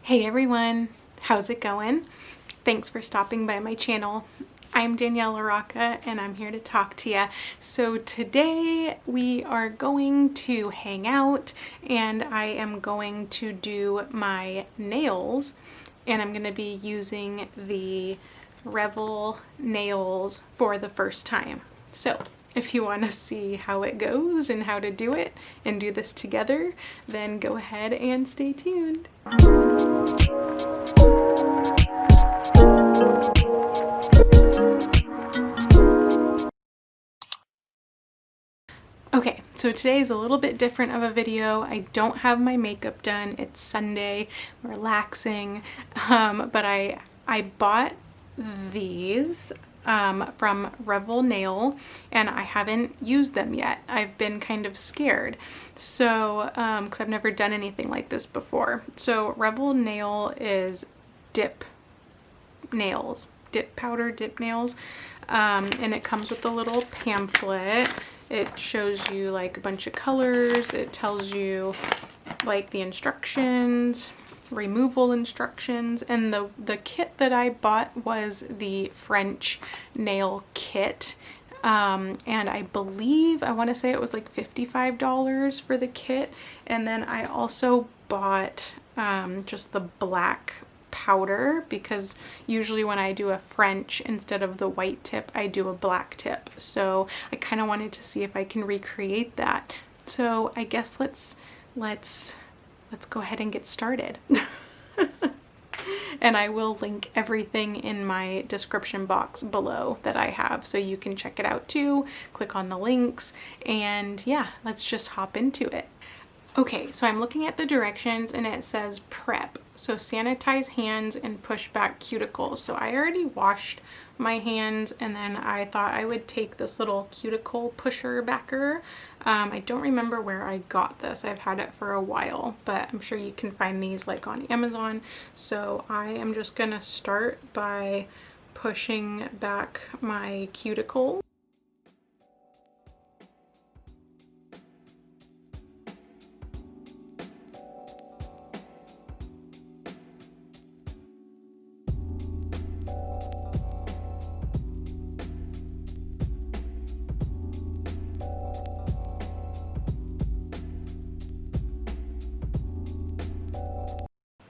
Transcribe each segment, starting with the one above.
Hey everyone, how's it going? Thanks for stopping by my channel. I'm Danielle LaRocca and I'm here to talk to you. So today we are going to hang out and I am going to do my nails, and I'm going to be using the Revel nails for the first time. So if you want to see how it goes and how to do it and do this together, then go ahead and stay tuned. Okay, so today is a little bit different of a video. I don't have my makeup done. It's Sunday, I'm relaxing, but I bought these from Revel Nail and I haven't used them yet. I've been kind of scared, so because I've never done anything like this before. So Revel Nail is dip nails, dip powder, dip nails, and it comes with a little pamphlet. It shows you like a bunch of colors. It tells you like the instructions, removal instructions, and the kit that I bought was the French nail kit. And I believe, I want to say it was like $55 for the kit. And then I also bought just the black powder, because usually when I do a French, instead of the white tip, I do a black tip. So I kind of wanted to see if I can recreate that. So I guess let's go ahead and get started. And I will link everything in my description box below that I have, so you can check it out too. Click on the links, and yeah, let's just hop into it. Okay, so I'm looking at the directions and it says prep. So sanitize hands and push back cuticles. So I already washed my hands, and then I thought I would take this little cuticle pusher backer. I don't remember where I got this. I've had it for a while, but I'm sure you can find these like on Amazon. So I am just gonna start by pushing back my cuticle.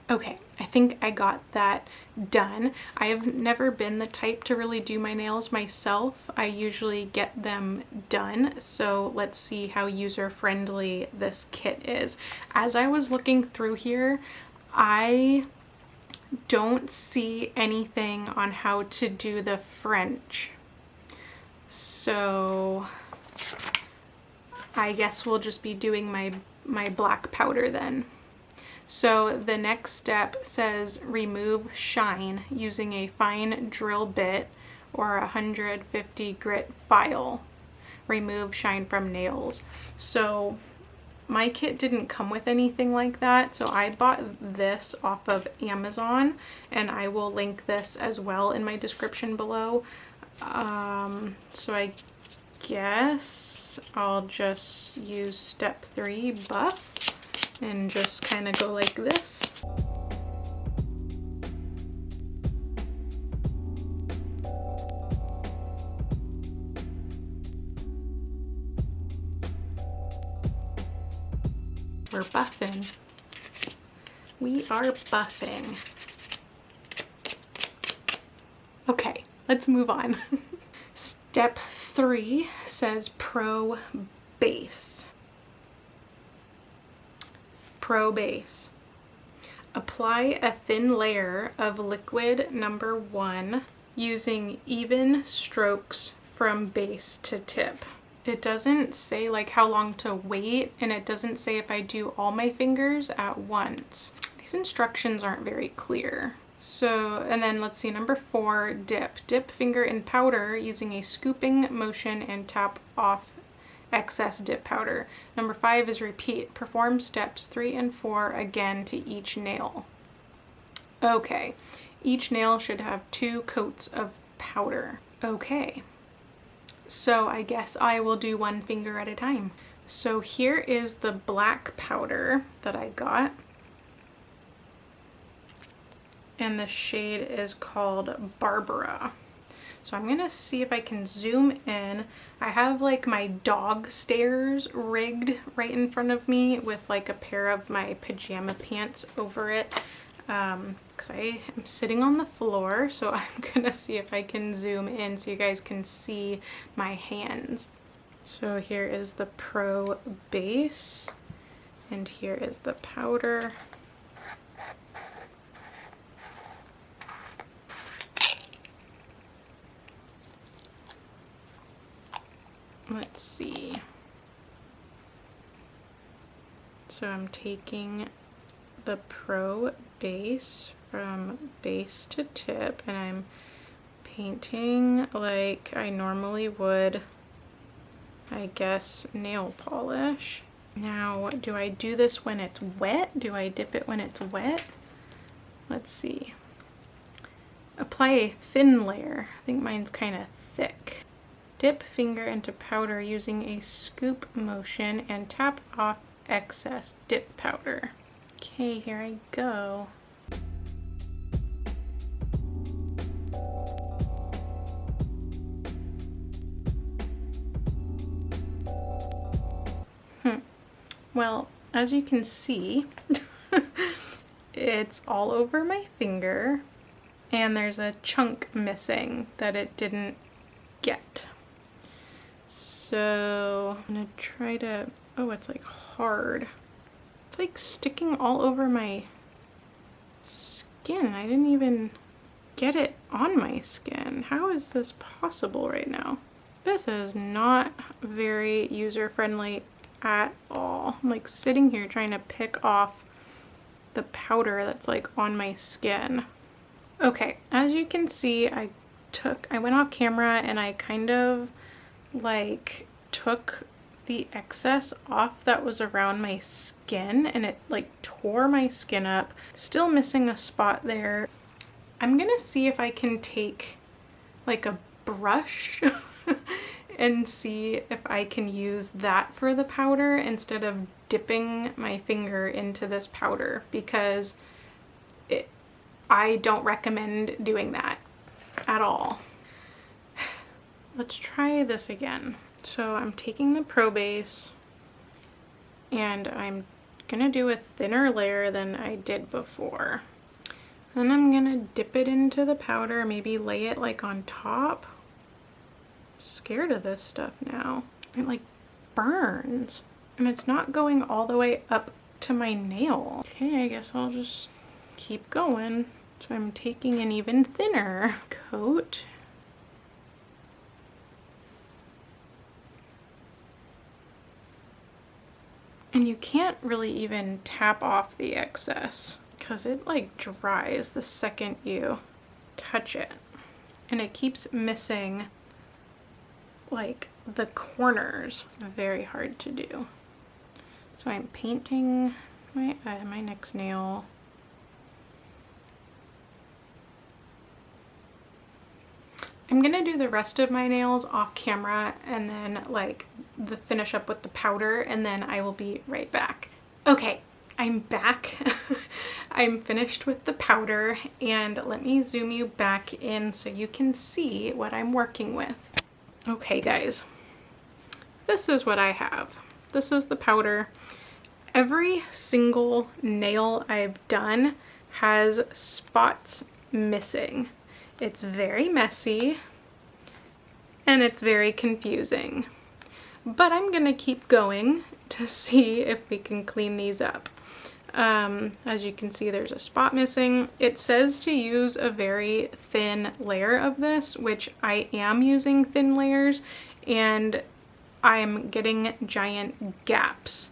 Okay, I think I got that done. I have never been the type to really do my nails myself. I usually get them done. So let's see how user-friendly this kit is. As I was looking through here, I don't see anything on how to do the French. So I guess we'll just be doing my black powder then. So the next step says remove shine using a fine drill bit or 150 grit file. Remove shine from nails. So my kit didn't come with anything like that, so I bought this off of Amazon, and I will link this as well in my description below. So I guess I'll just use step 3, buff, and just kind of go like this. We're buffing. We are buffing. Okay, let's move on. Step 3 says Pro Base. Pro Base. Apply a thin layer of liquid number 1 using even strokes from base to tip. It doesn't say like how long to wait, and it doesn't say if I do all my fingers at once. These instructions aren't very clear. So, and then let's see, number 4, dip. Dip finger in powder using a scooping motion and tap off excess dip powder. Number 5 is repeat. Perform steps 3 and 4 again to each nail. Okay, each nail should have 2 coats of powder. Okay, so I guess I will do one finger at a time. So here is the black powder that I got. and the shade is called Barbara. So I'm gonna see if I can zoom in. I have like my dog stairs rigged right in front of me with like a pair of my pajama pants over it, because I am sitting on the floor. So I'm gonna see if I can zoom in so you guys can see my hands. So here is the Pro base, and here is the powder. Let's see. So I'm taking the Pro base from base to tip, and I'm painting like I normally would, I guess, nail polish. Now, do I do this when it's wet? Do I dip it when it's wet? Let's see. Apply a thin layer. I think mine's kind of thick. Dip finger into powder using a scoop motion and tap off excess dip powder. Okay, here I go. Well, as you can see, it's all over my finger, and there's a chunk missing that it didn't get. So I'm gonna try to, oh, it's like hard. It's like sticking all over my skin. I didn't even get it on my skin. How is this possible right now? This is not very user-friendly at all. I'm like sitting here trying to pick off the powder that's like on my skin. Okay, as you can see, I went off camera and I kind of like took the excess off that was around my skin, and it like tore my skin up. Still missing a spot there. I'm gonna see if I can take like a brush and see if I can use that for the powder instead of dipping my finger into this powder, because I don't recommend doing that at all. Let's try this again. So I'm taking the Pro base and I'm gonna do a thinner layer than I did before. Then I'm gonna dip it into the powder, maybe lay it like on top. I'm scared of this stuff now. It like burns and it's not going all the way up to my nail. Okay, I guess I'll just keep going. So I'm taking an even thinner coat. And you can't really even tap off the excess because it like dries the second you touch it. And it keeps missing like the corners. Very hard to do. So I'm painting my next nail. I'm gonna do the rest of my nails off camera and then like finish up with the powder, and then I will be right back. Okay, I'm back. I'm finished with the powder, and let me zoom you back in so you can see what I'm working with. Okay guys, this is what I have. This is the powder. Every single nail I've done has spots missing. It's very messy and it's very confusing, but I'm gonna keep going to see if we can clean these up. As you can see, there's a spot missing. It says to use a very thin layer of this, which I am using thin layers, and I'm getting giant gaps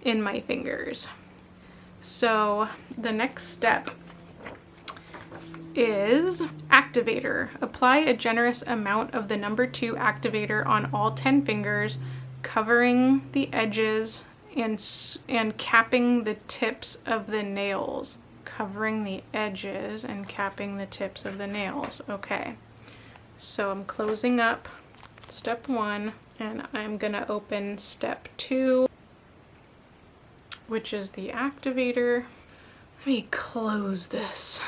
in my fingers. So the next step is Activator. Apply a generous amount of the number 2 activator on all 10 fingers, covering the edges and capping the tips of the nails. Covering the edges and capping the tips of the nails. Okay, so I'm closing up step 1 and I'm gonna open step 2, which is the activator. Let me close this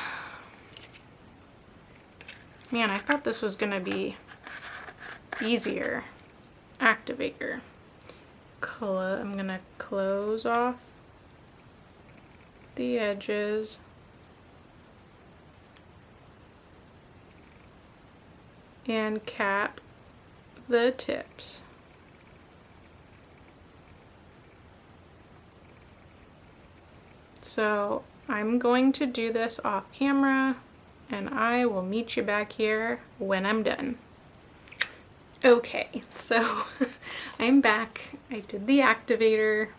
Man, I thought this was gonna be easier. Activator. I'm gonna close off the edges. And cap the tips. So I'm going to do this off camera, and I will meet you back here when I'm done. Okay, so I'm back. I did the activator.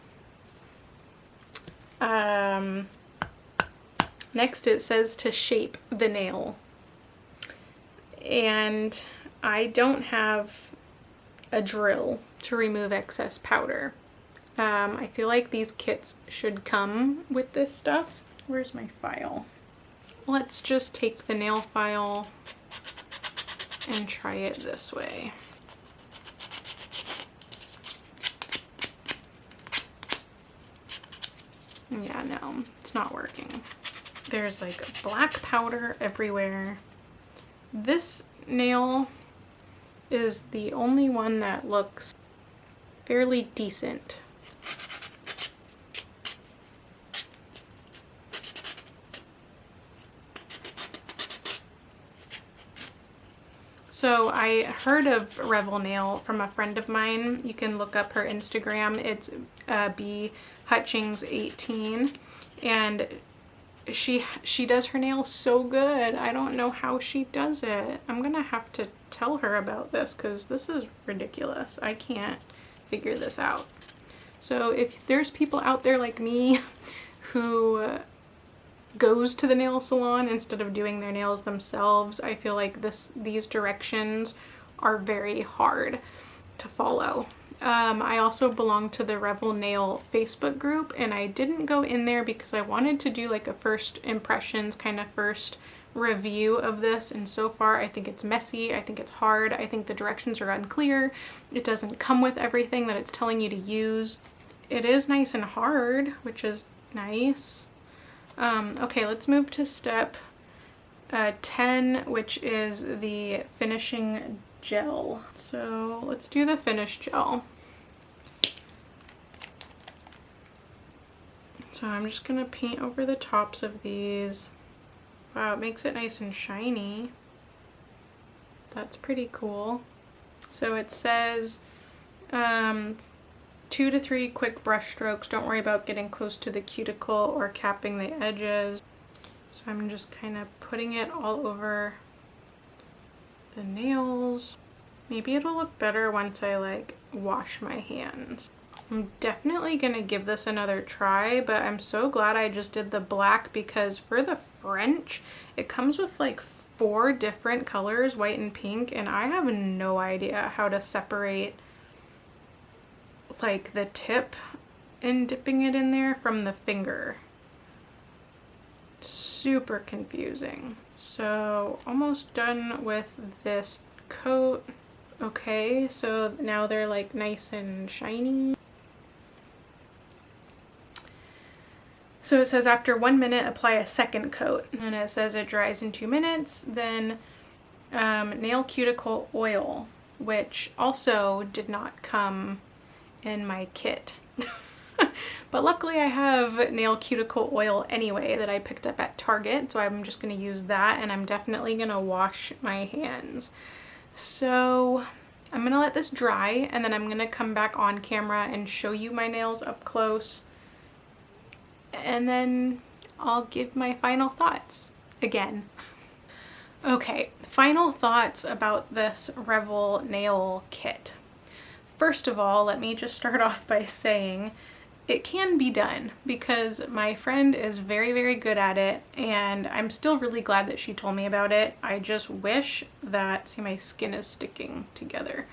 Next it says to shape the nail. And I don't have a drill to remove excess powder. I feel like these kits should come with this stuff. Where's my file? Let's just take the nail file and try it this way. Yeah, no, it's not working. There's like black powder everywhere. This nail is the only one that looks fairly decent. So I heard of Revel nail from a friend of mine. You can look up her Instagram. It's B Hutchings 18, and she does her nails so good. I don't know how she does it. I'm gonna have to tell her about this because this is ridiculous. I can't figure this out. So if there's people out there like me who goes to the nail salon instead of doing their nails themselves, I feel like these directions are very hard to follow. I also belong to the Revel Nail Facebook group, and I didn't go in there because I wanted to do like a first impressions kind of first review of this, and so far I think it's messy, I think it's hard, I think the directions are unclear, it doesn't come with everything that it's telling you to use. It is nice and hard, which is nice. Okay, let's move to step 10, which is the finishing gel. So let's do the finish gel. So I'm just gonna paint over the tops of these. Wow, it makes it nice and shiny. That's pretty cool. So it says 2 to 3 quick brush strokes. Don't worry about getting close to the cuticle or capping the edges. So I'm just kind of putting it all over the nails. Maybe it'll look better once I like wash my hands. I'm definitely gonna give this another try, but I'm so glad I just did the black because for the French, it comes with like 4 different colors, white and pink, and I have no idea how to separate like the tip and dipping it in there from the finger. Super confusing. So almost done with this coat. Okay, so now they're like nice and shiny. So it says after 1 minute, apply a second coat. And it says it dries in 2 minutes. Then nail cuticle oil, which also did not come in my kit. But luckily I have nail cuticle oil anyway that I picked up at Target, so I'm just going to use that, and I'm definitely going to wash my hands. So I'm going to let this dry, and then I'm going to come back on camera and show you my nails up close, and then I'll give my final thoughts again. Okay, final thoughts about this Revel nail kit. First of all, let me just start off by saying it can be done because my friend is very, very good at it, and I'm still really glad that she told me about it. I just wish that, see, my skin is sticking together.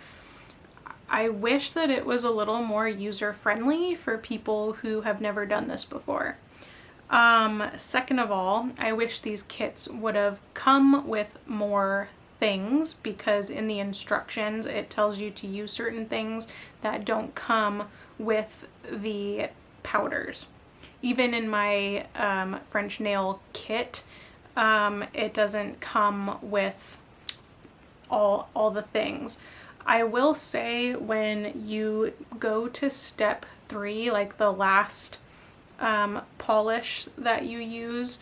I wish that it was a little more user-friendly for people who have never done this before. Second of all, I wish these kits would have come with more things, because in the instructions it tells you to use certain things that don't come with the powders. Even in my French nail kit, it doesn't come with all the things. I will say when you go to step 3, like the last polish that you use,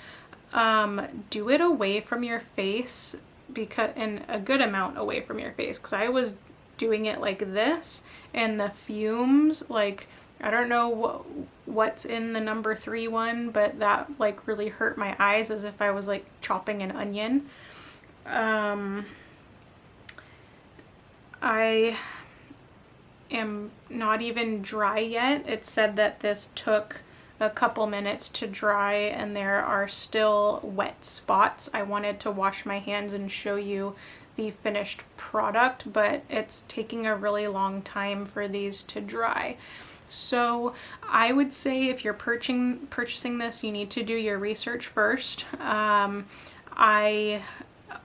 do it away from your face, because, and a good amount away from your face, because I was doing it like this and the fumes, like, I don't know what's in the number 3 one, but that like really hurt my eyes as if I was like chopping an onion. I am not even dry yet. It said that this took a couple minutes to dry and there are still wet spots. I wanted to wash my hands and show you the finished product, but it's taking a really long time for these to dry. So I would say if you're purchasing this, you need to do your research first. I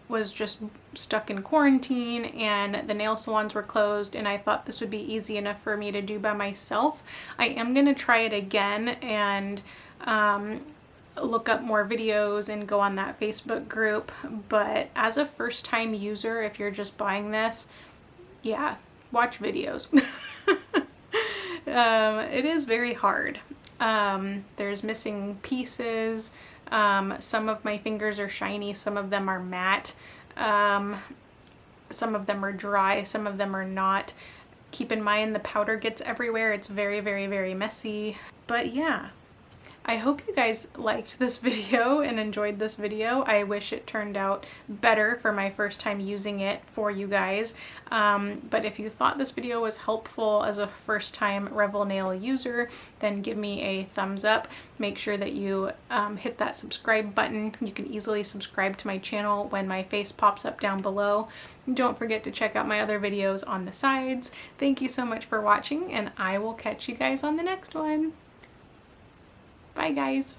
was just stuck in quarantine and the nail salons were closed, and I thought this would be easy enough for me to do by myself. I am going to try it again and look up more videos and go on that Facebook group, but as a first-time user, if you're just buying this, yeah, watch videos. It is very hard. There's missing pieces. Some of my fingers are shiny, some of them are matte, some of them are dry, some of them are not. Keep in mind the powder gets everywhere. It's very, very, very messy. But yeah, I hope you guys liked this video and enjoyed this video. I wish it turned out better for my first time using it for you guys. But if you thought this video was helpful as a first time Revel nail user, then give me a thumbs up. Make sure that you hit that subscribe button. You can easily subscribe to my channel when my face pops up down below. Don't forget to check out my other videos on the sides. Thank you so much for watching, and I will catch you guys on the next one. Bye guys.